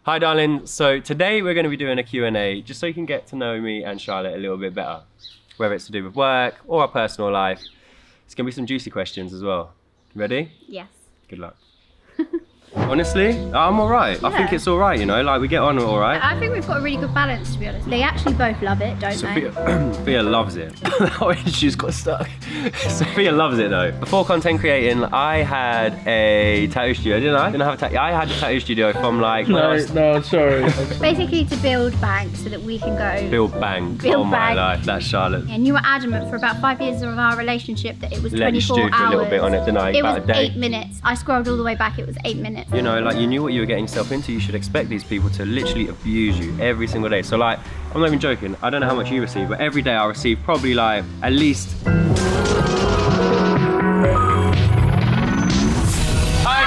Hi darling, so today we're going to be doing a Q&A just so you can get to know me and Charlotte a little bit better. Whether it's to do with work or our personal life. It's going to be some juicy questions as well. Ready? Yes. Good luck. Honestly, I'm alright. Yeah. I think it's alright, you know, like we get on alright. I think we've got a really good balance, to be honest. They actually both love it, don't they? Sophia loves it. She's got stuck. Sophia loves it though. Before content creating, I had a tattoo studio, didn't I? Didn't I have a tattoo? I had a tattoo studio from like... No, sorry. Basically to build bank so that we can go... Build bank. Oh my life, that's Charlotte. And you were adamant for about 5 years of our relationship that it was 24 hours. Let you stew for a little bit on it, didn't I? It was 8 minutes. I scrolled all the way back, it was 8 minutes. You know, like you knew what you were getting yourself into. You should expect these people to literally abuse you every single day. So like, I'm not even joking. I don't know how much you receive, but every day I receive probably like at least... Hi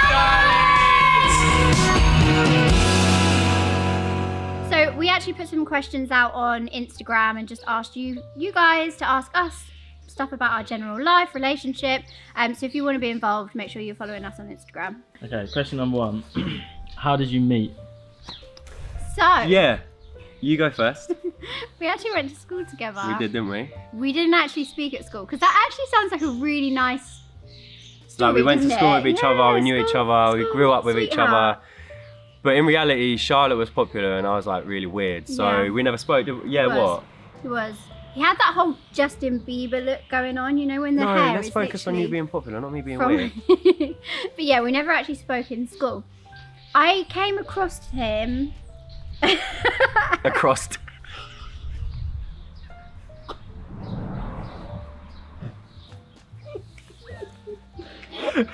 guys! So we actually put some questions out on Instagram and just asked you guys to ask us stuff about our general life, relationship. So if you want to be involved, make sure you're following us on Instagram. Okay, question number 1. How did you meet? So... Yeah, you go first. We actually went to school together. We did, didn't we? We didn't actually speak at school, because that actually sounds like a really nice story, like we went to school with each other, we knew each other, we grew up with each other. But in reality, Charlotte was popular and I was like really weird. So we never spoke. Yeah, what? He was. He had that whole Justin Bieber look going on, you know, when the hair is let's focus on you being popular, not me being weird. But yeah, we never actually spoke in school. I came across him. Across.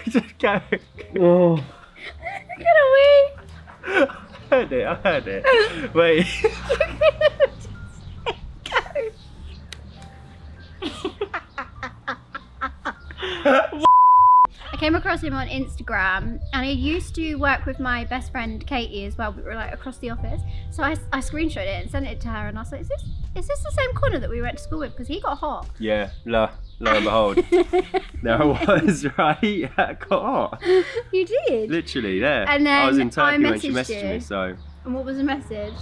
Just go. Oh. Look at a wee. I heard it. Wait. I came across him on Instagram and he used to work with my best friend Katie as well. We were like across the office. So I screenshot it and sent it to her and I was like, is this the same Connor that we went to school with? Because he got hot. Yeah, lo and behold. There I was, right? I got hot. You did? Literally, there. And then I was in Turkey when she you. messaged me, so. And what was the message?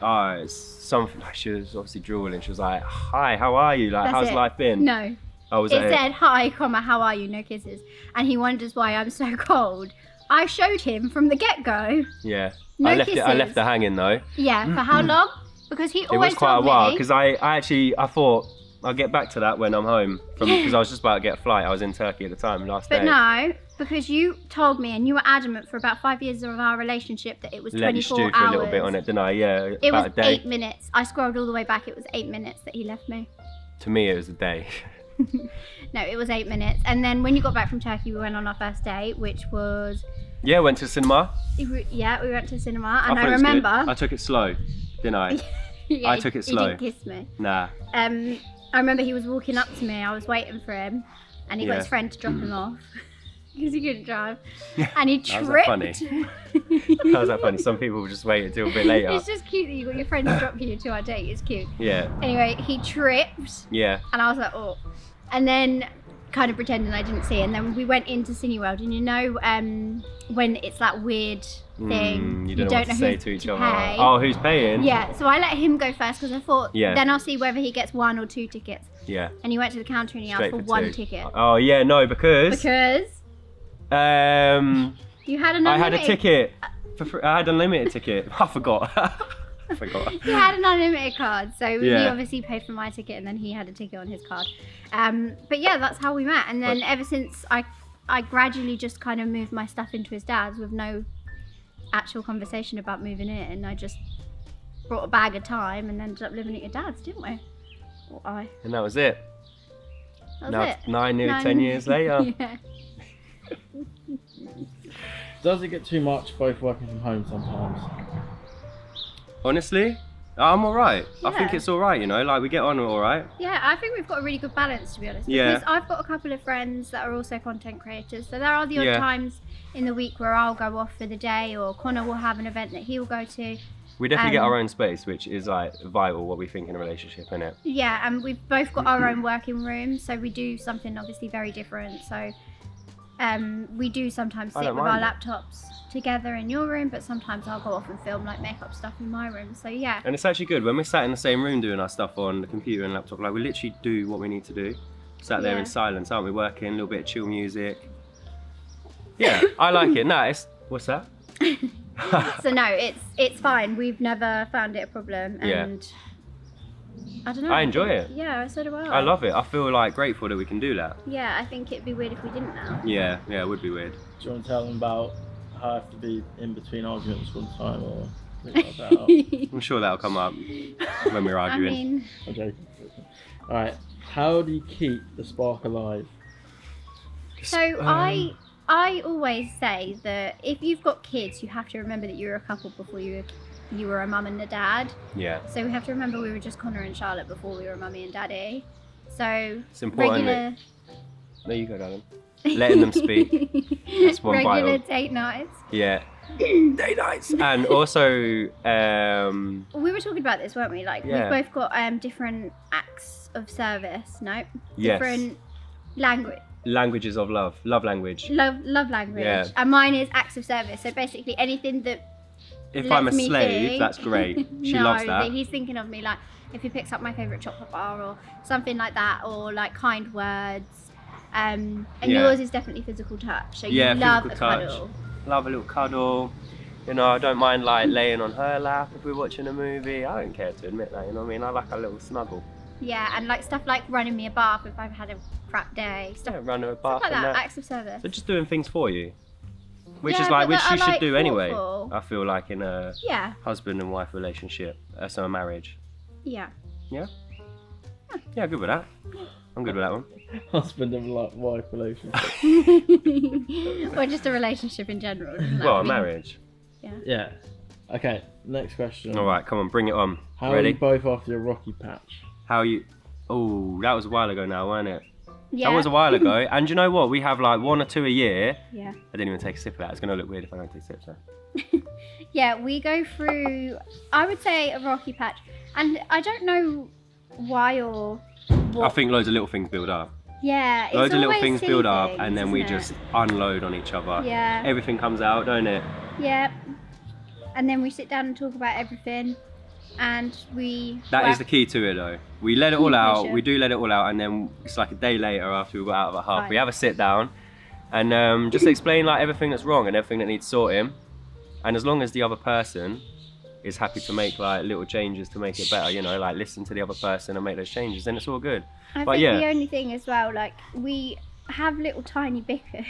It's something, like she was obviously drooling. She was like, hi, how are you? Like, how's life been? No. It said, hi, comma, how are you? No kisses. And he wonders why I'm so cold. I showed him from the get-go. Yeah. No kisses. kisses. I left it hanging though. Yeah, for how long? Because he always It was quite a told while, me. because I thought, I'll get back to that when I'm home. Because I was just about to get a flight. I was in Turkey at the time, last day. But no, because you told me and you were adamant for about 5 years of our relationship that it was 24 hours. Let you stew for a little bit on it, didn't I? Yeah, it was about a day. 8 minutes. I scrolled all the way back. It was 8 minutes that he left me. To me, it was a day. No, it was 8 minutes. And then when you got back from Turkey, we went on our first date, which was... Yeah, went to the cinema. Yeah, we went to the cinema. And I remember... I took it slow, didn't I? Yeah, I took it slow. He didn't kiss me. Nah. I remember he was walking up to me. I was waiting for him. And he got his friend to drop him off. Because he couldn't drive. And he tripped. How was that funny? How was that funny? Some people will just wait until a bit later. It's just cute that you got your friend to drop you to our date. It's cute. Yeah. Anyway, he tripped. Yeah. And I was like, oh. And then kind of pretending I didn't see it. And then we went into Cineworld. And you know when it's that weird thing. You don't know what to say to each other. Pay. Oh, who's paying? Yeah. So I let him go first because I thought then I'll see whether he gets 1 or 2 tickets. Yeah. And he went to the counter and he asked for 1 ticket. Oh, yeah, no, because... You had an unlimited... I had a ticket. I had an unlimited ticket. I forgot. He had an unlimited card, so he obviously paid for my ticket and then he had a ticket on his card. But yeah, that's how we met. And then ever since I gradually just kind of moved my stuff into his dad's with no actual conversation about moving in. I just brought a bag of time and ended up living at your dad's, didn't we? Or I. And that was it. That was it. 9, nearly 10 years later. Yeah. Does it get too much both working from home sometimes? Honestly, I'm alright. Yeah. I think it's alright, you know, like we get on alright. Yeah, I think we've got a really good balance, to be honest. Yeah. Because I've got a couple of friends that are also content creators. So there are the odd times in the week where I'll go off for the day or Connor will have an event that he will go to. We definitely get our own space, which is like vital what we think in a relationship, innit? Yeah, and we've both got our own working rooms, so we do something obviously very different. So we do sometimes sit with our laptops together in your room, but sometimes I'll go off and film like makeup stuff in my room. So yeah. And it's actually good when we're sat in the same room doing our stuff on the computer and laptop. Like we literally do what we need to do. Sat there in silence, aren't we? Working, a little bit of chill music. Yeah, I like it. Nice. What's that? So no, it's fine. We've never found it a problem, and I don't know. I enjoy it. Yeah, so do I. I love it. I feel like grateful that we can do that. Yeah, I think it'd be weird if we didn't now. Yeah, it would be weird. Do you want to tell them about how I have to be in between arguments one time, or think about that? I'm sure that'll come up when we're I arguing. mean, I'm joking. All right. How do you keep the spark alive? so I always say that if you've got kids, you have to remember that you were a couple before you were a mum and a dad. Yeah. So we have to remember we were just Connor and Charlotte before we were mummy and daddy. So It's important regular There you go, darling. Letting them speak. That's one regular vital. date nights. Yeah. Day nights. And also, We were talking about this, weren't we? Like Yeah. we've both got different acts of service. No, Yes. different language. languages of love. Love language. Love language. Yeah. And mine is acts of service. So basically anything that If lets I'm a me slave, think- that's great. She no, loves that. but he's thinking of me like if he picks up my favourite chocolate bar or something like that, or like kind words. And Yeah. yours is definitely physical touch. So Yeah, you love a physical touch. cuddle. Love a little cuddle. You know, I don't mind like laying on her lap if we're watching a movie. I don't care to admit that, you know what I mean? I like a little snuggle. Yeah, and like stuff like running me a bath if I've had a crap day. Stuff, Yeah, run her a stuff bath like and that, that. acts of service. So just doing things for you. Which Yeah, is like, but which that you are, should like, do anyway. thoughtful. I feel like in a Yeah, husband and wife relationship, so a marriage. yeah. Yeah, good with that. I'm good with that one. Husband and wife relationship. Or just a relationship in general. doesn't that Well, a mean- marriage. Yeah. Okay. Next question. All right, come on, bring it on. How are Ready? you both after your rocky patch? How you? Oh, that was a while ago now, wasn't it? Yeah. That was a while ago. And you know what? We have like 1 or 2 a year. Yeah. I didn't even take a sip of that. It's gonna look weird if I don't take sips. Though. Yeah, we go through, I would say, a rocky patch. And I don't know why or what. I think loads of little things build up. Yeah, it's Loads of little always things silly build up, things, and then we isn't it? just unload on each other. Yeah. Everything comes out, don't it? Yeah. And then we sit down and talk about everything. And we... That is the key to it, though. We let it all out. Sure. We do let it all out, and then it's like a day later after we got out of a hub, Right. we have a sit down, and just explain like everything that's wrong and everything that needs sorting. And as long as the other person is happy to make like little changes to make it better, you know, like listen to the other person and make those changes, then it's all good. I But think yeah. the only thing as well, like, we have little tiny bickers,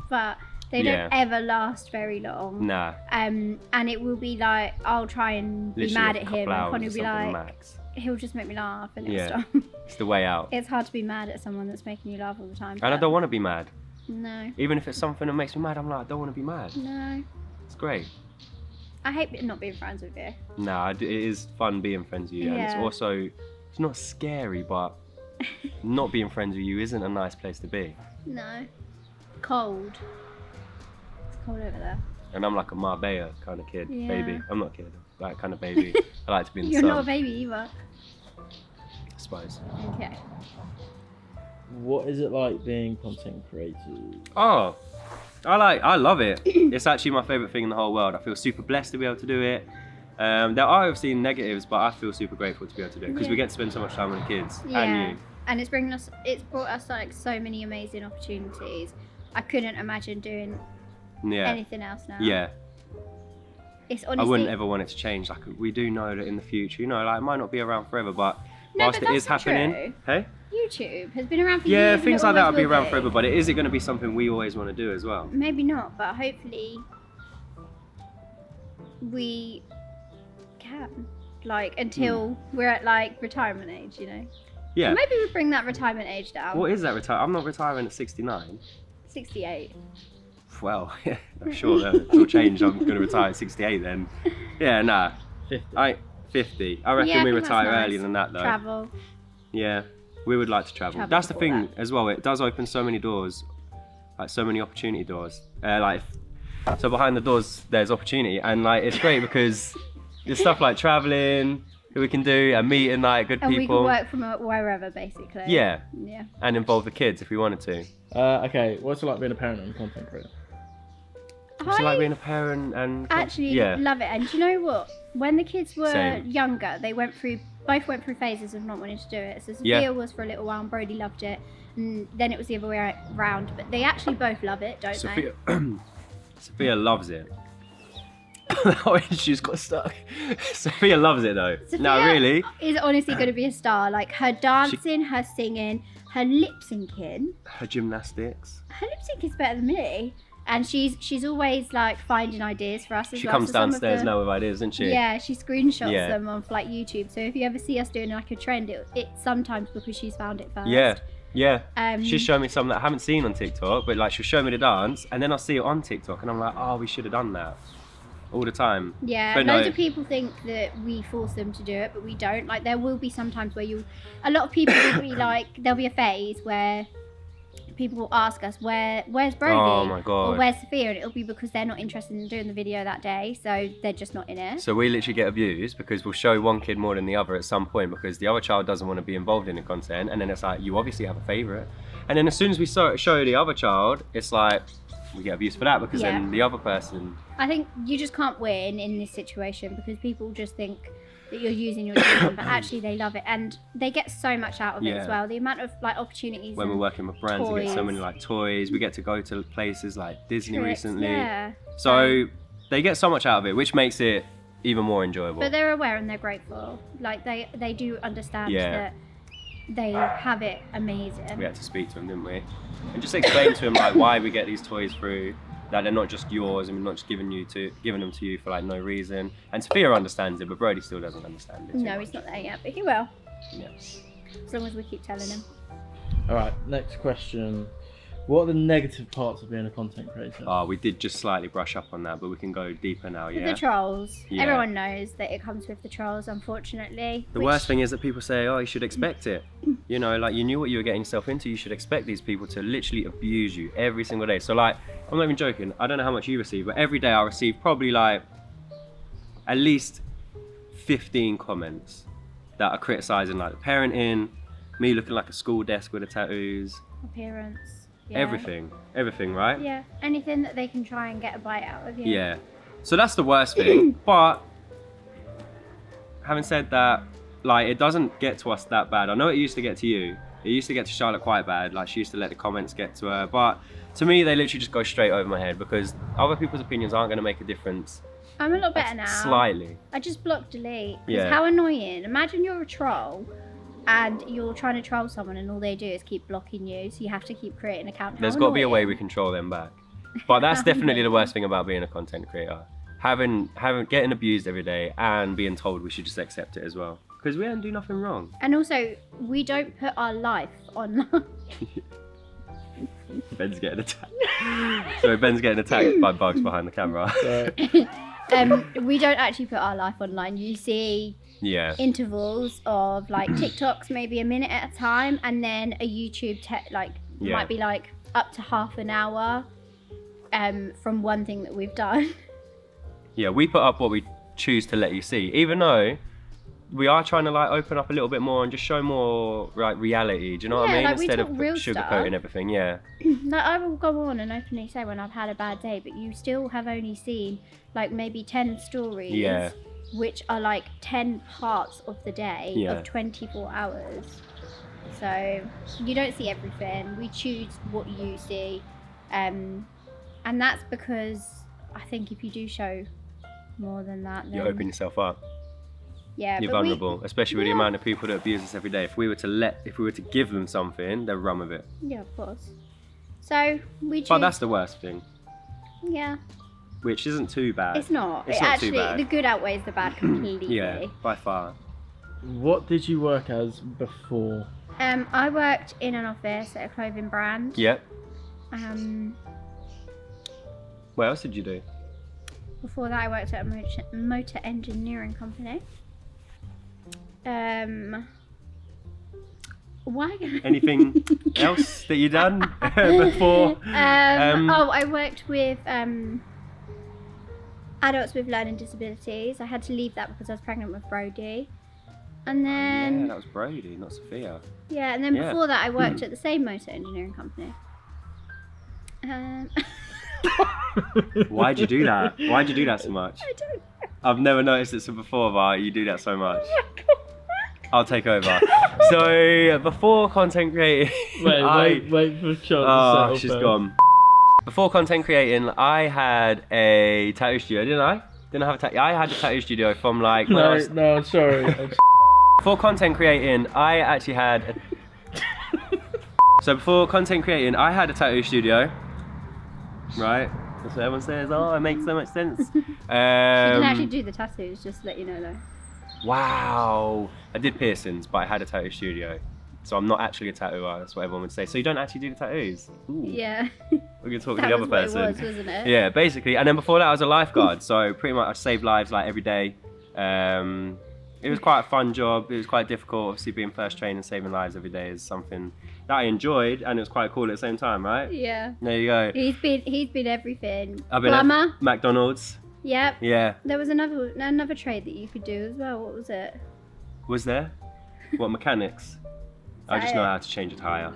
but they Yeah. don't ever last very long. Nah, And it will be like, I'll try and be literally mad a at couple him, and hours Connie or will be something like, max. he'll just make me laugh, and Yeah. it'll stop. It's the way out. It's hard to be mad at someone that's making you laugh all the time. And I but don't want to be mad. No, Even if it's something that makes me mad, I'm like, I don't want to be mad. no. It's great. I hate not being friends with you. Nah, it is fun being friends with you, and it's Yeah. also, it's not scary, but not being friends with you isn't a nice place to be. No. Cold. It's cold over there. And I'm like a Marbella kind of kid, Yeah. baby. I'm not a kid, like kind of baby. I like to be in the You're sun, not a baby either. I suppose. Okay. What is it like being content creators? Oh, I love it. It's actually my favourite thing in the whole world. I feel super blessed to be able to do it. There are obviously negatives, but I feel super grateful to be able to do it because we Yeah. get to spend so much time with the kids Yeah. and you. And it's brought us like so many amazing opportunities. I couldn't imagine doing Yeah, anything else now. yeah. It's I honestly. wouldn't ever want it to change. Like we do know that in the future, you know, like it might not be around forever, but No, whilst but it is that's not happening, true. hey, YouTube has been around for years. yeah, and things it like that will always be around forever. But is it going to be something we always want to do as well? Maybe not, but hopefully we can. Like until we're at like retirement age, you know. Yeah. Maybe we bring that retirement age down. What is that retire? I'm not retiring at 69. 68. Well, yeah, I'm sure that will change. I'm going to retire at 68 then. Yeah, nah. 50. 50. I reckon Yeah, I we think that's retire nice. earlier than that though. Travel. Yeah, we would like to travel. Travel That's the before thing that. as well. It does open so many doors, like so many opportunity doors. So behind the doors, there's opportunity, and like it's great because there's stuff like traveling that we can do and meeting like good And we people. can work from wherever, basically. Yeah, Yeah. and involve the kids if we wanted to. Okay, what's it like being a parent and a content creator? What's it like being a parent and actually love it. And do you know what? When the kids were younger, they both went through phases of not wanting to do it. So Sophia was for a little while and Brody loved it. And then it was the other way around. But they actually both love it, don't they? Sophia loves it. She's got stuck. Sophia loves it though. Sophia no, really. Is honestly going to be a star. Like her dancing, her singing, her lip syncing. Her gymnastics. Her lip sync is better than me. And she's always like finding ideas for us as well. She comes downstairs now with ideas, doesn't she? Yeah, she screenshots them on like YouTube. So if you ever see us doing like a trend, it's sometimes because she's found it first. Yeah. She's shown me something that I haven't seen on TikTok, but like she'll show me the dance, and then I'll see it on TikTok, and I'm like, oh, we should have done that all the time. Yeah, but loads of people think that we force them to do it, but we don't. Like there will be sometimes where a lot of people will be like, there'll be a phase where people will ask us, where's Brody? Oh my God. Or where's Sophia? And it'll be because they're not interested in doing the video that day, so they're just not in it. So we literally get abused because we'll show one kid more than the other at some point because the other child doesn't want to be involved in the content, and then it's like, you obviously have a favourite. And then as soon as we show the other child, it's like, we get abused for that because then the other person... I think you just can't win in this situation because people just think that you're using your children, but actually they love it and they get so much out of it as well. The amount of like opportunities when we're working with brands, we get so many like toys. We get to go to places like Disney recently. So they get so much out of it, which makes it even more enjoyable. But they're aware and they're grateful. Like they do understand that they have it amazing. We had to speak to them, didn't we? And just explain to them like why we get these toys through. That they're not just yours and we're not just giving them to you for like no reason. And Sophia understands it, but Brody still doesn't understand it. No, he's not there yet, but he will. Yes. As long as we keep telling him. All right, next question. What are the negative parts of being a content creator? Oh, we did just slightly brush up on that, but we can go deeper now, With the trolls. Yeah. Everyone knows that it comes with the trolls, unfortunately. The worst thing is that people say, oh, you should expect it. You know, like you knew what you were getting yourself into, you should expect these people to literally abuse you every single day. So like, I'm not even joking, I don't know how much you receive, but every day I receive probably like at least 15 comments that are criticising like the parenting, me looking like a school desk with the tattoos. Appearance. Yeah. Everything, right? Yeah, anything that they can try and get a bite out of you. Yeah, so that's the worst thing. But having said that, like it doesn't get to us that bad. I know it used to get to you. It used to get to Charlotte quite bad. Like she used to let the comments get to her. But to me, they literally just go straight over my head because other people's opinions aren't going to make a difference. I'm a lot better now. Slightly. I just block delete. Because how annoying. Imagine you're a troll. And you're trying to troll someone and all they do is keep blocking you, so you have to keep creating an account. There's got to be a way we control them back. But that's definitely the worst thing about being a content creator. Getting abused every day and being told we should just accept it as well. Because we don't do nothing wrong. And also, we don't put our life online. Ben's getting attacked. Sorry, Ben's getting attacked by bugs behind the camera. We don't actually put our life online. You see intervals of like TikToks, maybe a minute at a time, and then a YouTube might be like up to half an hour from one thing that we've done. Yeah, we put up what we choose to let you see, even though we are trying to like open up a little bit more and just show more like reality. Do you know what I mean? Like instead of sugarcoating everything. Yeah. Like I will go on and openly say when I've had a bad day, but you still have only seen like maybe 10 stories. Yeah. Which are like 10 parts of the day of 24 hours. So you don't see everything. We choose what you see. And that's because I think if you do show more than that, then... You open yourself up. Yeah, you're vulnerable, especially with the amount of people that abuse us every day. If we were to give them something, they'd run with it. Yeah, of course. So we choose... But that's the worst thing. Yeah. Which isn't too bad. It's not. It's not actually, too bad. The good outweighs the bad completely. Yeah, by far. What did you work as before? I worked in an office at a clothing brand. Yep. What else did you do? Before that, I worked at a motor engineering company. Why? Anything else that you done before? I worked with adults with learning disabilities. I had to leave that because I was pregnant with Brody. And then... yeah, that was Brody, not Sophia. Yeah, and then before that I worked at the same motor engineering company. Why'd you do that? Why'd you do that so much? I don't know. I've never noticed it before, but you do that so much. I'll take over. So before content creating, Wait for Charles to settle she's first. gone. Before content creating, I had a tattoo studio, didn't I? Didn't I have a tattoo? I had a tattoo studio from like. When I was... No, I'm sorry. Before content creating, I actually had. So before content creating, I had a tattoo studio. Right. That's what everyone says. Oh, it makes so much sense. You didn't actually do the tattoos, just to let you know though. Wow. I did piercings, but I had a tattoo studio. So I'm not actually a tattoo artist, that's what everyone would say. So you don't actually do the tattoos? Ooh. Yeah. We're going to talk to That the was other what person. it was, wasn't it? Yeah, basically. And then before that, I was a lifeguard. So pretty much I saved lives like every day. It was quite a fun job. It was quite difficult. Obviously being first trained and saving lives every day is something that I enjoyed, and it was quite cool at the same time, right? Yeah. There you go. He's been everything. I've been Plumber. at McDonald's. Yep. Yeah. There was another trade that you could do as well. What was it? Was there? What, mechanics? I just know how to change a tyre.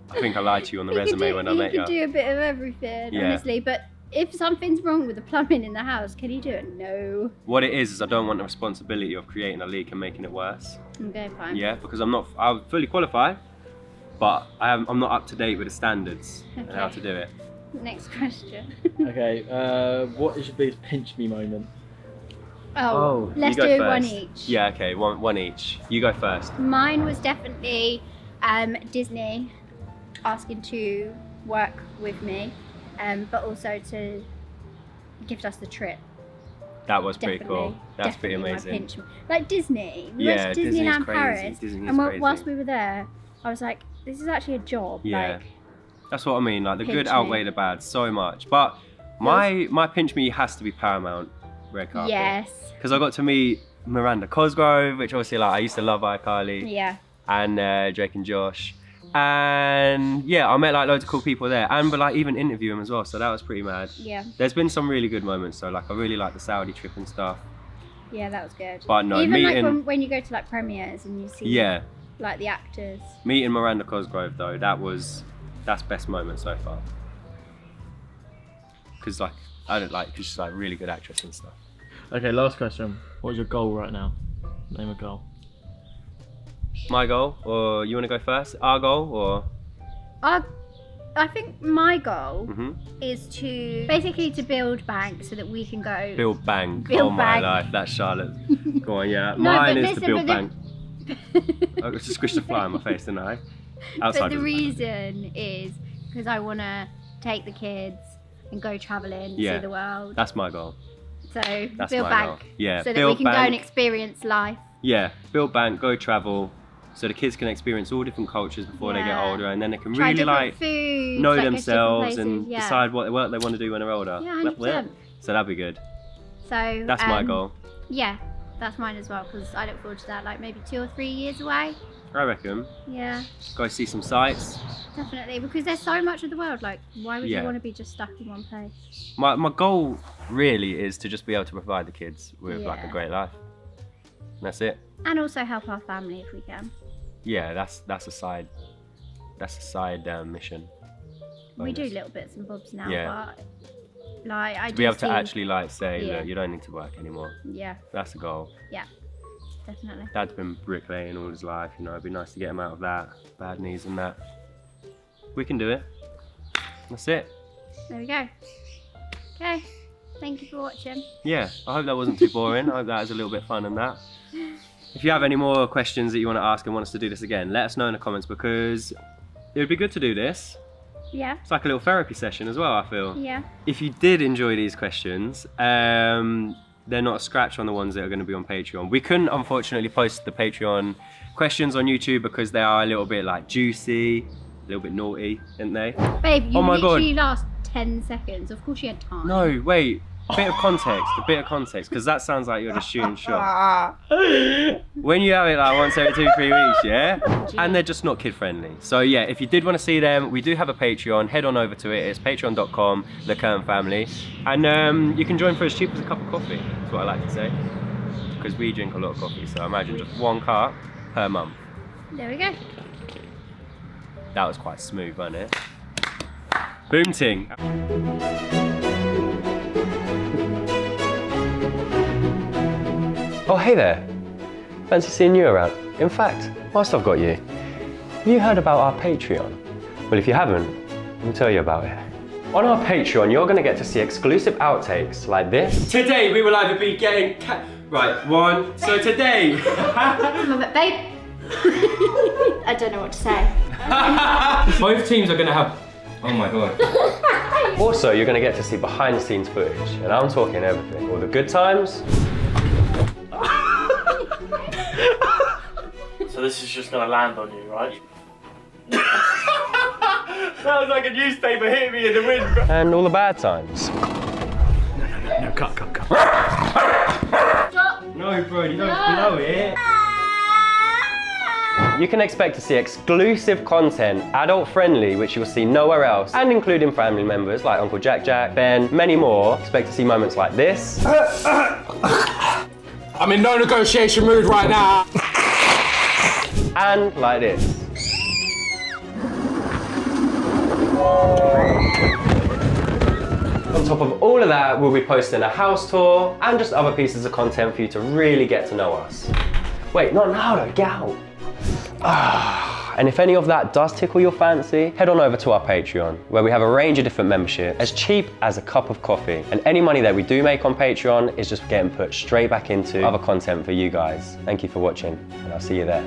I think I lied to you on the resume when I met you. He could do a bit of everything, Yeah. honestly. But if something's wrong with the plumbing in the house, can he do it? No. What it is I don't want the responsibility of creating a leak and making it worse. Okay, fine. Yeah, because I'm fully qualified, but I'm not up to date with the standards and how to do it. Next question. Okay, what is your biggest pinch me moment? Oh, let's you do go one first. each. Yeah, okay, one each. You go first. Mine was definitely Disney asking to work with me, but also to gift us the trip. That was pretty Definitely, cool. That's pretty definitely my amazing. pinch me. Like Disney. We Yeah, went to Disney's Disneyland crazy. Paris. Disney is And crazy. whilst we were there, I was like, this is actually a job. Yeah. Like, That's what I mean. Like the good Pinch me. outweigh the bad so much. But my pinch me has to be Paramount red carpet. yes. Because I got to meet Miranda Cosgrove, which obviously like I used to love iCarly, Yeah. and Drake and Josh, and yeah, I met like loads of cool people there, and but like even interview them as well. So that was pretty mad. Yeah. There's been some really good moments. So like I really like the Saudi trip and stuff. Yeah, that was good. But no, Even meeting like when you go to like premieres and you see yeah, like the actors. meeting Miranda Cosgrove though, that's best moment so far. Because like I don't like because she's like a really good actress and stuff. Okay, last question. What is your goal right now? Name a goal. My goal, or you want to go first? Our goal, or I think my goal Mhm. is to basically to build bank so that we can go. Bill Bank. Bill Oh my Bank. life, that's Charlotte. Go on, yeah. No, Mine but is listen, to Bill but Bank. I just squished a fly on my face, didn't I? Outside But the Bill Bank. reason is because I want to take the kids and go travelling, Yeah. see the world. That's my goal. So That's build my bank. goal. Yeah, So that build we can go and bank. experience life. Yeah, Bill Bank, go travel, so the kids can experience all different cultures before they get Yeah. older, and then they can Try really different like foods, know like, go to different themselves places, and yeah. decide what work they want to do when they're older. Yeah, 100%. So that'd be good. So That's my goal. Yeah, that's mine as well because I look forward to that. Like maybe 2 or 3 years away. I reckon. Yeah, Go see some sights. definitely because there's so much of the world. Like, why would Yeah. you want to be just stuck in one place? My goal really is to just be able to provide the kids with like a Yeah. great life. That's it. And also help our family if we can. Yeah, that's a side mission. We do Bonus. little bits and bobs now, Yeah. but like I To be able to see- actually like say, Yeah. look, you don't need to work anymore. Yeah, That's the goal. definitely. Dad's been bricklaying all his life, you know, it'd be nice to get him out of that, bad knees and that. We can do it. That's it. There we go. Okay, thank you for watching. Yeah, I hope that wasn't too boring. I hope that was a little bit fun and that. If you have any more questions that you want to ask and want us to do this again, let us know in the comments because it would be good to do this. Yeah, It's like a little therapy session as well, I feel. yeah. If you did enjoy these questions, they're not a scratch on the ones that are going to be on Patreon. We couldn't, unfortunately, post the Patreon questions on YouTube because they are a little bit like juicy, a little bit naughty, aren't they? Babe, you Oh my God. literally last 10 seconds. Of course you had time. No, wait. A bit of context, because that sounds like you're just shooting shot. When you have it like once every 2-3 weeks, yeah? And they're just not kid friendly. So yeah, if you did want to see them, we do have a Patreon. Head on over to it. It's patreon.com, the Kern Family. And you can join for as cheap as a cup of coffee. That's what I like to say. Because we drink a lot of coffee, so imagine just 1 cup per month. There we go. That was quite smooth, wasn't it? Boom ting. Oh, hey there. Fancy seeing you around. In fact, whilst I've got you, have you heard about our Patreon? Well, if you haven't, let me tell you about it. On our Patreon, you're going to get to see exclusive outtakes like this. Today, we will either be getting right, one. So today... But babe, I don't know what to say. Both teams are going to have... Oh my God. Also, you're going to get to see behind the scenes footage. And I'm talking everything. All the good times. So this is just gonna land on you, right? That was like a newspaper hitting me in the wind. And all the bad times. No, cut. No, bro, you don't blow it. You can expect to see exclusive content, adult friendly, which you'll see nowhere else, and including family members like Uncle Jack, Ben, many more. Expect to see moments like this. I'm in no negotiation mood right now. And like this. On top of all of that, we'll be posting a house tour and just other pieces of content for you to really get to know us. Wait, not now though, get out. And if any of that does tickle your fancy, head on over to our Patreon, where we have a range of different memberships, as cheap as a cup of coffee. And any money that we do make on Patreon is just getting put straight back into other content for you guys. Thank you for watching, and I'll see you there.